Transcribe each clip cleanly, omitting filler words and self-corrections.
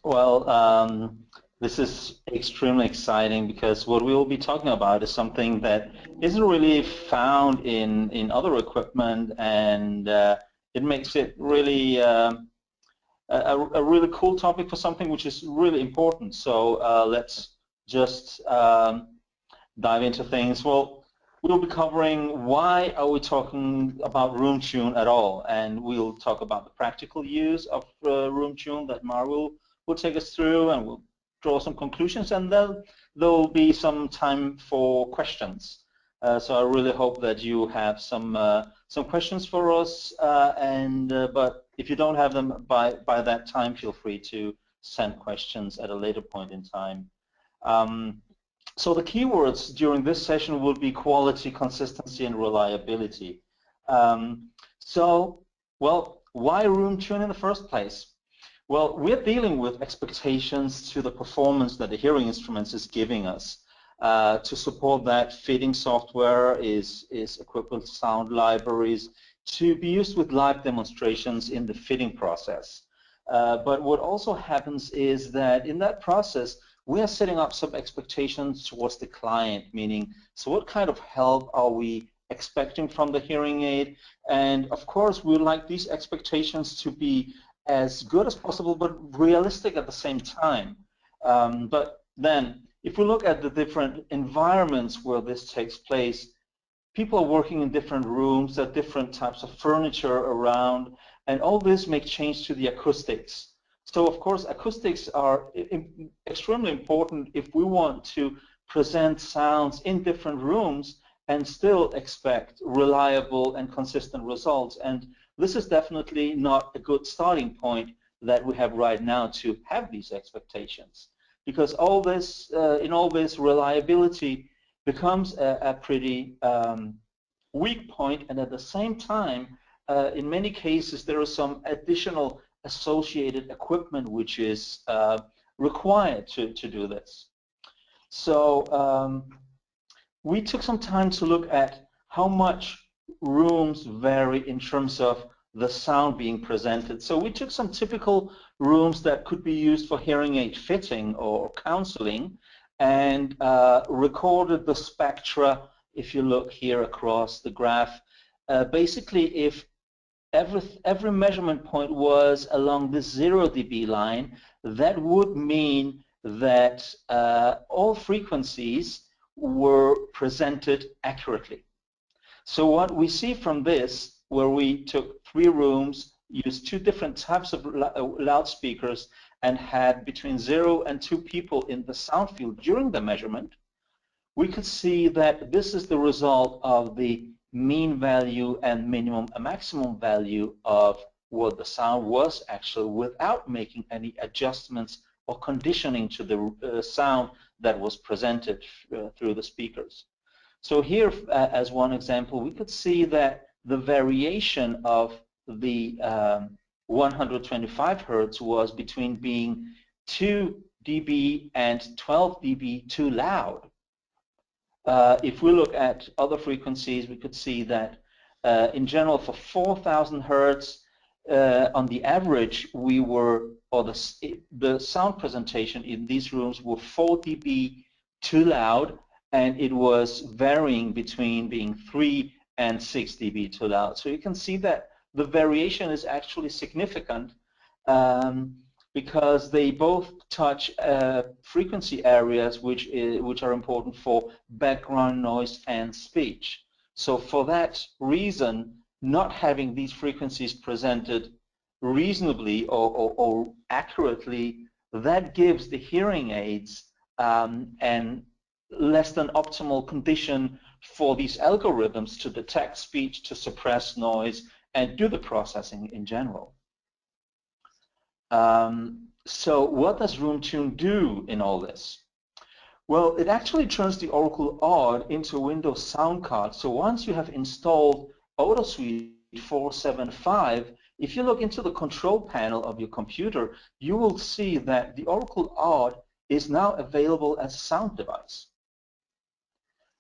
Well, this is extremely exciting because what we will be talking about is something that isn't really found in other equipment, and it makes it really a really cool topic for something which is really important. So let's just dive into things. Well, we'll be covering why are we talking about RoomTune at all, and we'll talk about the practical use of RoomTune that Mar will take us through, and we'll draw some conclusions, and then there'll be some time for questions. So I really hope that you have some questions for us, but if you don't have them by that time, feel free to send questions at a later point in time. So the keywords during this session will be quality, consistency, and reliability. Well, why RoomTune in the first place? Well, we're dealing with expectations to the performance that the hearing instruments is giving us. To support that, fitting software is equipped with sound libraries to be used with live demonstrations in the fitting process. But what also happens is that in that process, we are setting up some expectations towards the client, meaning, so what kind of help are we expecting from the hearing aid? And of course, we would like these expectations to be as good as possible, but realistic at the same time. But then, if we look at the different environments where this takes place, people are working in different rooms, there are different types of furniture around, and all this makes change to the acoustics. So of course, acoustics are extremely important if we want to present sounds in different rooms and still expect reliable and consistent results. And this is definitely not a good starting point that we have right now to have these expectations, because all this, in all this, reliability becomes a pretty weak point, and at the same time, in many cases, there is some additional associated equipment which is required to do this. So we took some time to look at how much rooms vary in terms of the sound being presented. So we took some typical rooms that could be used for hearing aid fitting or counseling, and recorded the spectra. If you look here across the graph, basically if every measurement point was along the 0 dB line, that would mean that all frequencies were presented accurately. So what we see from this, where we took 3 rooms, used 2 different types of loudspeakers, and had between 0 and 2 people in the sound field during the measurement, we could see that this is the result of the mean value and minimum and maximum value of what the sound was actually, without making any adjustments or conditioning to the sound that was presented through the speakers. So here, as one example, we could see that the variation of the 125 hertz was between being 2 dB and 12 dB too loud. If we look at other frequencies, we could see that in general for 4,000 hertz, on the average, we were, or the sound presentation in these rooms were 4 dB too loud, and it was varying between being 3 and 6 dB too loud. So you can see that the variation is actually significant, because they both touch frequency areas which are important for background noise and speech. So for that reason, not having these frequencies presented reasonably or accurately, that gives the hearing aids an less than optimal condition for these algorithms to detect speech, to suppress noise, and do the processing in general. So what does RoomTune do in all this? Well, it actually turns the Oracle Odd into a Windows sound card. So once you have installed OtoSuite 4.7.5, if you look into the control panel of your computer, you will see that the Oracle Odd is now available as a sound device.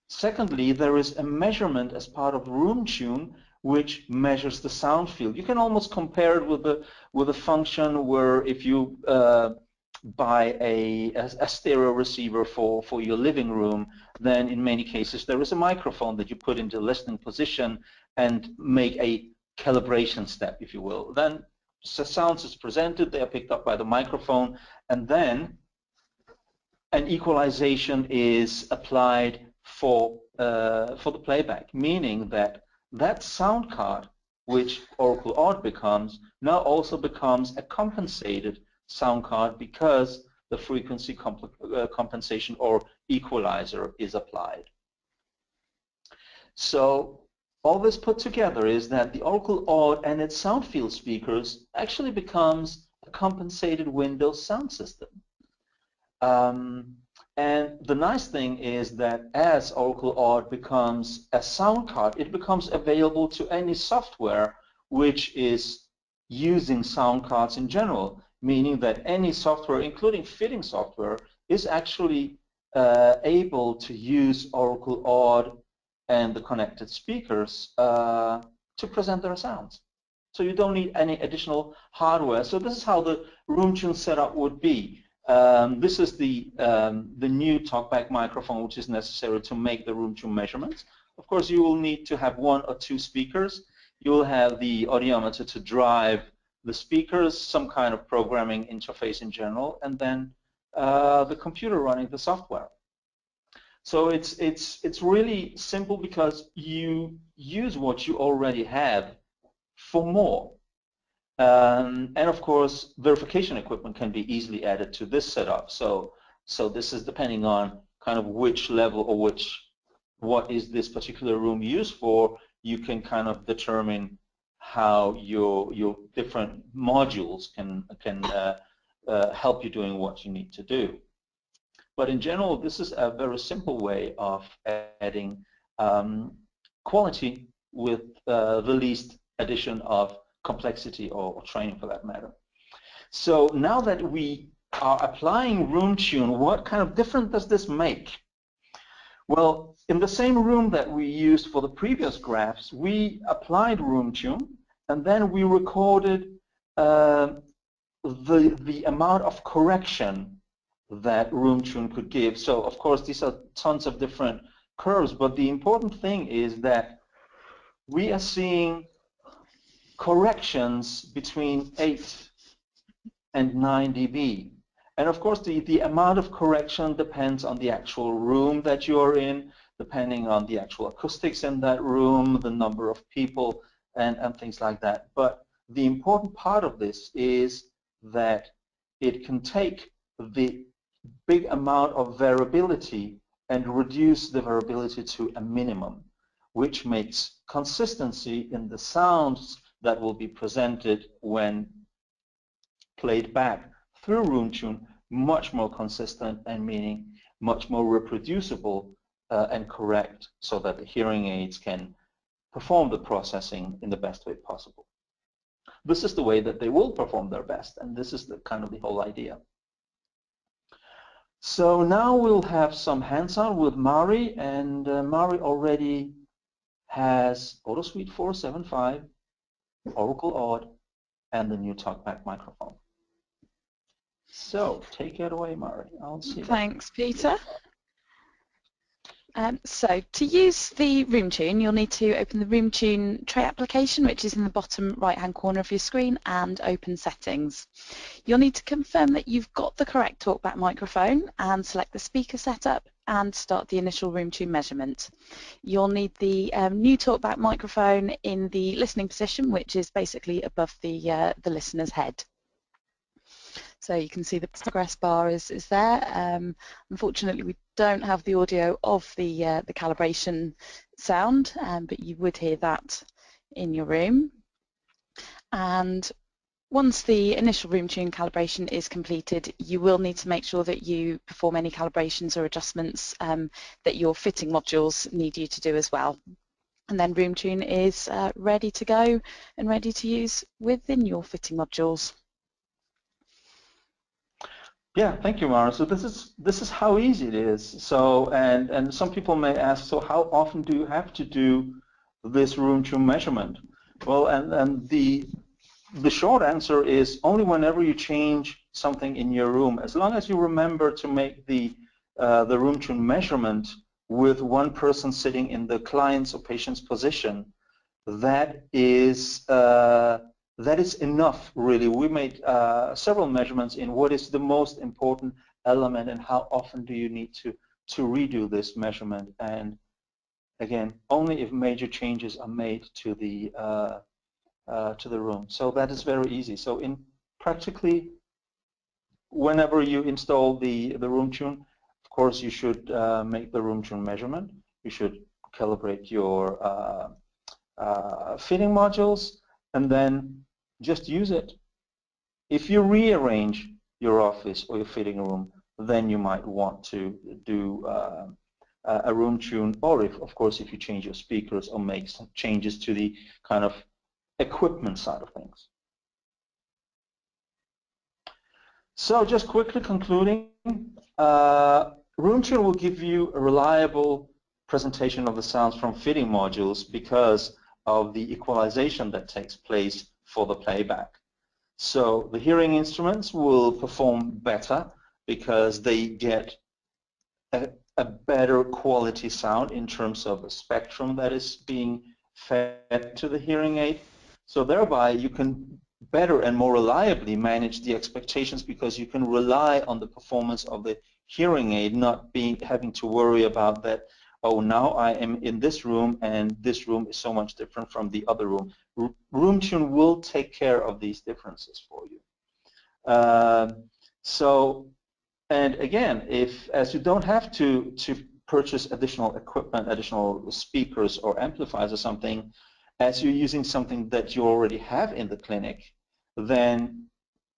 Secondly, there is a measurement as part of RoomTune which measures the sound field. You can almost compare it with a function where if you buy a stereo receiver for your living room, then in many cases there is a microphone that you put into listening position and make a calibration step, if you will. Then the sounds is presented, they are picked up by the microphone, and then an equalization is applied for the playback, meaning that that sound card, which Oracle Odd becomes, now also becomes a compensated sound card because the frequency compensation or equalizer is applied. So all this put together is that the Oracle Odd and its sound field speakers actually becomes a compensated Windows sound system. And the nice thing is that as Oracle Odd becomes a sound card, it becomes available to any software which is using sound cards in general, meaning that any software, including fitting software, is actually able to use Oracle Odd and the connected speakers to present their sounds. So you don't need any additional hardware. So this is how the RoomTune setup would be. This is the new talkback microphone which is necessary to make the RoomTune measurements. Of course, you will need to have 1 or 2 speakers. You will have the audiometer to drive the speakers, some kind of programming interface in general, and then the computer running the software. So it's really simple because you use what you already have for more. And of course, verification equipment can be easily added to this setup. So this is depending on kind of which level or what is this particular room used for. You can kind of determine how your different modules can help you doing what you need to do. But in general, this is a very simple way of adding quality with the least addition of complexity or training for that matter. So now that we are applying RoomTune, what kind of difference does this make? Well, in the same room that we used for the previous graphs, we applied RoomTune, and then we recorded the amount of correction that RoomTune could give. So of course these are tons of different curves, but the important thing is that we are seeing corrections between 8 and 9 dB. And of course the amount of correction depends on the actual room that you're in, depending on the actual acoustics in that room, the number of people, and things like that. But the important part of this is that it can take the big amount of variability and reduce the variability to a minimum, which makes consistency in the sounds that will be presented when played back through RoomTune much more consistent, and meaning much more reproducible and correct, so that the hearing aids can perform the processing in the best way possible. This is the way that they will perform their best, and this is the kind of the whole idea. So now we'll have some hands-on with Mari, and Mari already has AutoSuite 475, Oracle Odd, and the new TalkBack microphone. So take it away, Mari. I'll see. Thanks, Peter. So to use the RoomTune, you'll need to open the RoomTune tray application, which is in the bottom right-hand corner of your screen, and open Settings. You'll need to confirm that you've got the correct TalkBack microphone and select the speaker setup and start the initial RoomTune measurement. You'll need the new TalkBack microphone in the listening position, which is basically above the listener's head. So you can see the progress bar is there. Unfortunately, we don't have the audio of the calibration sound, but you would hear that in your room. And once the initial RoomTune calibration is completed, you will need to make sure that you perform any calibrations or adjustments that your fitting modules need you to do as well. And then RoomTune is ready to go and ready to use within your fitting modules. Yeah, thank you, Mara. So this is how easy it is. So and some people may ask, so how often do you have to do this RoomTune measurement? Well, and the short answer is only whenever you change something in your room, as long as you remember to make the RoomTune measurement with one person sitting in the client's or patient's position, that is enough, really. We made several measurements in what is the most important element and how often do you need to redo this measurement. And again, only if major changes are made to the room. So that is very easy. So in practically, whenever you install the RoomTune, of course you should make the RoomTune measurement. You should calibrate your fitting modules, and then just use it. If you rearrange your office or your fitting room, then you might want to do a RoomTune, or of course if you change your speakers or make some changes to the kind of equipment side of things. So just quickly concluding, RoomTune will give you a reliable presentation of the sounds from fitting modules because of the equalization that takes place for the playback. So the hearing instruments will perform better because they get a better quality sound in terms of the spectrum that is being fed to the hearing aid. So thereby you can better and more reliably manage the expectations because you can rely on the performance of the hearing aid, not having to worry about that, oh, now I am in this room and this room is so much different from the other room. RoomTune will take care of these differences for you. And again, as you don't have to purchase additional equipment, additional speakers or amplifiers or something, as you're using something that you already have in the clinic, then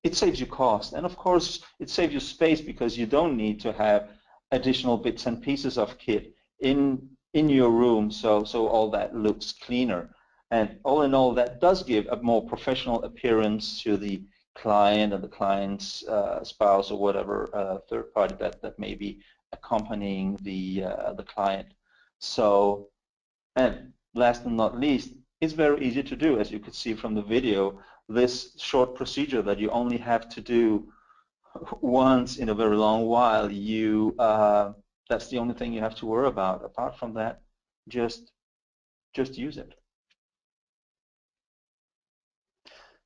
it saves you cost. And of course, it saves you space because you don't need to have additional bits and pieces of kit in your room, so all that looks cleaner. And all in all, that does give a more professional appearance to the client and the client's spouse or whatever third party that may be accompanying the client. So, and last but not least, it's very easy to do, as you could see from the video. This short procedure that you only have to do once in a very long while, that's the only thing you have to worry about. Apart from that, just use it.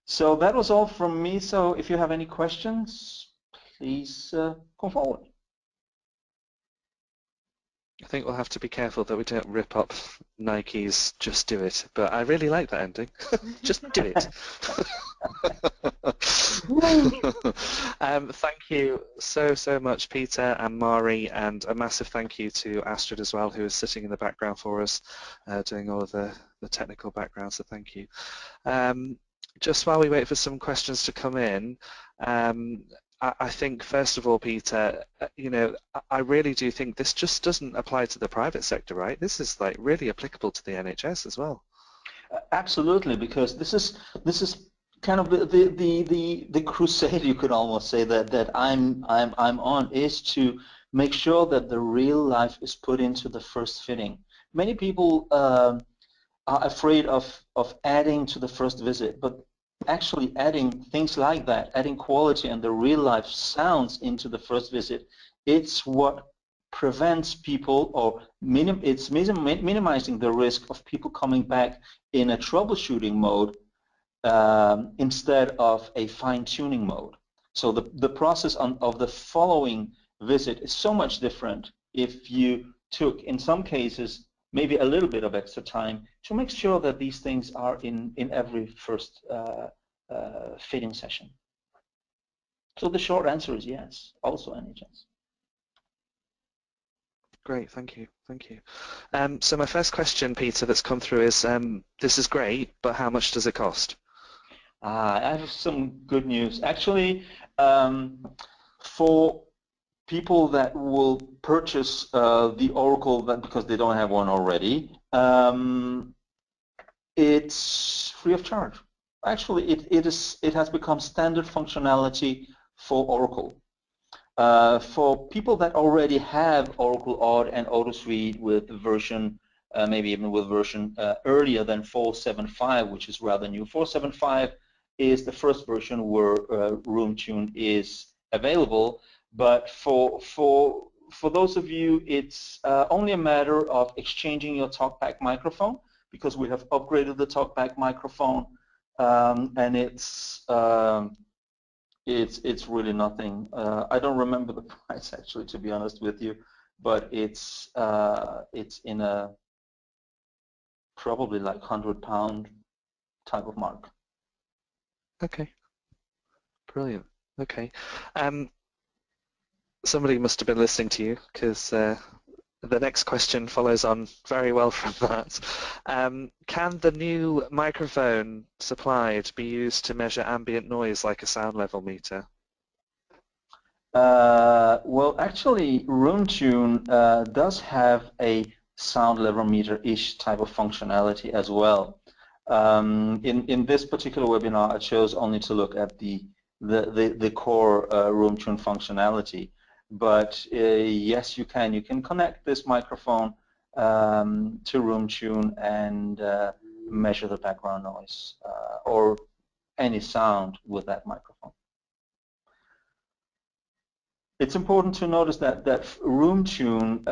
So that was all from me. So if you have any questions, please come forward. I think we'll have to be careful that we don't rip up Nike's "Just Do It," but I really like that ending. Just do it. Thank you so much, Peter and Mari, and a massive thank you to Astrid as well, who is sitting in the background for us, doing all of the technical background. So thank you. Just while we wait for some questions to come in, I think, first of all, Peter, I really do think this just doesn't apply to the private sector, right? This is like really applicable to the NHS as well. Absolutely, because this is kind of the crusade, you could almost say, that I'm on, is to make sure that the real life is put into the first fitting. Many people are afraid of adding to the first visit, but actually adding things like that, adding quality and the real life sounds into the first visit, it's what prevents people, or it's minimizing the risk of people coming back in a troubleshooting mode instead of a fine-tuning mode. So the process of the following visit is so much different if you took, in some cases, maybe a little bit of extra time to make sure that these things are in every first fitting session. So the short answer is yes, also NHS. Great, thank you. So my first question, Peter, that's come through is, this is great, but how much does it cost? I have some good news. Actually, for people that will purchase the Oracle because they don't have one already, it's free of charge. Actually, it has become standard functionality for Oracle. For people that already have Oracle Odd and AutoSuite with version, maybe even with version earlier than 4.7.5, which is rather new. 4.7.5 is the first version where RoomTune is available. But for those of you, it's only a matter of exchanging your TalkBack microphone, because we have upgraded the TalkBack microphone, and it's really nothing. I don't remember the price actually, to be honest with you, but it's in a probably like £100 type of mark. Okay, brilliant. Okay, somebody must have been listening to you, because the next question follows on very well from that. Can the new microphone supplied be used to measure ambient noise like a sound level meter? Well, actually, RoomTune does have a sound level meter-ish type of functionality as well. In this particular webinar, I chose only to look at the core RoomTune functionality. But yes, you can. You can connect this microphone to RoomTune and measure the background noise or any sound with that microphone. It's important to notice that RoomTune,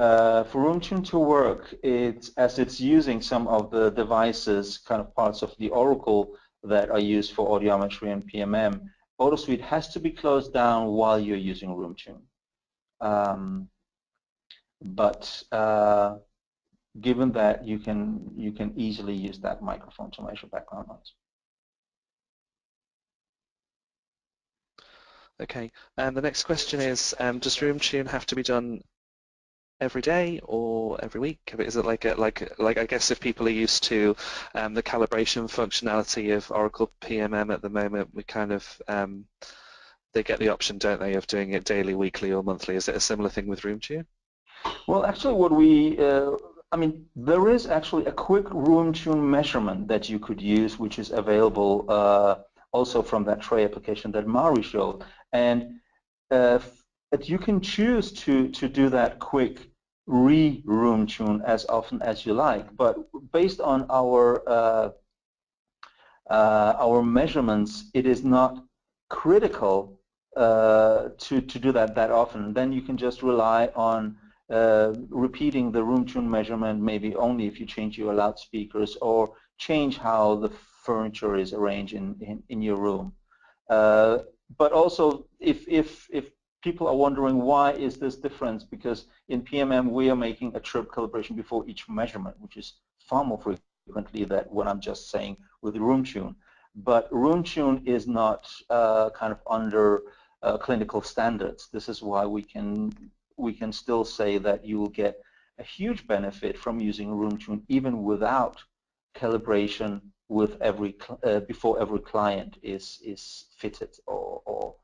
for RoomTune to work, as it's using some of the devices, kind of parts of the Oracle that are used for audiometry and PMM, AutoSuite has to be closed down while you're using RoomTune. But given that, you can easily use that microphone to measure background noise. Okay, and the next question is, does RoomTune have to be done every day or every week? Is it like I guess if people are used to the calibration functionality of Oracle PMM at the moment, we kind of they get the option, don't they, of doing it daily, weekly, or monthly? Is it a similar thing with RoomTune? Well, actually, what we I mean, there is actually a quick RoomTune measurement that you could use, which is available also from that tray application that Mari showed, and you can choose to do that quick RoomTune as often as you like. But based on our measurements, it is not critical to do that often. Then you can just rely on repeating the RoomTune measurement, maybe only if you change your loudspeakers or change how the furniture is arranged in your room. But also, if people are wondering why is this difference, because in PMM we are making a chirp calibration before each measurement, which is far more frequently than what I'm just saying with RoomTune. But RoomTune is not kind of under clinical standards. This is why we can still say that you will get a huge benefit from using RoomTune even without calibration with before every client is fitted or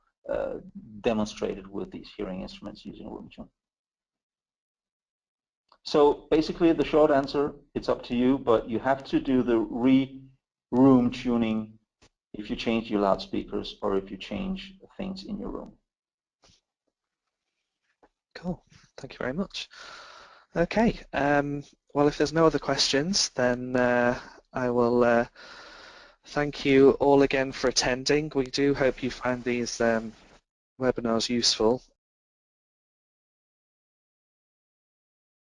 demonstrated with these hearing instruments using RoomTune. So basically, the short answer, it's up to you, but you have to do the room tuning if you change your loudspeakers or if you change things in your room. Cool. Thank you very much. Okay. Well, if there's no other questions, then I will thank you all again for attending. We do hope you find these webinars useful.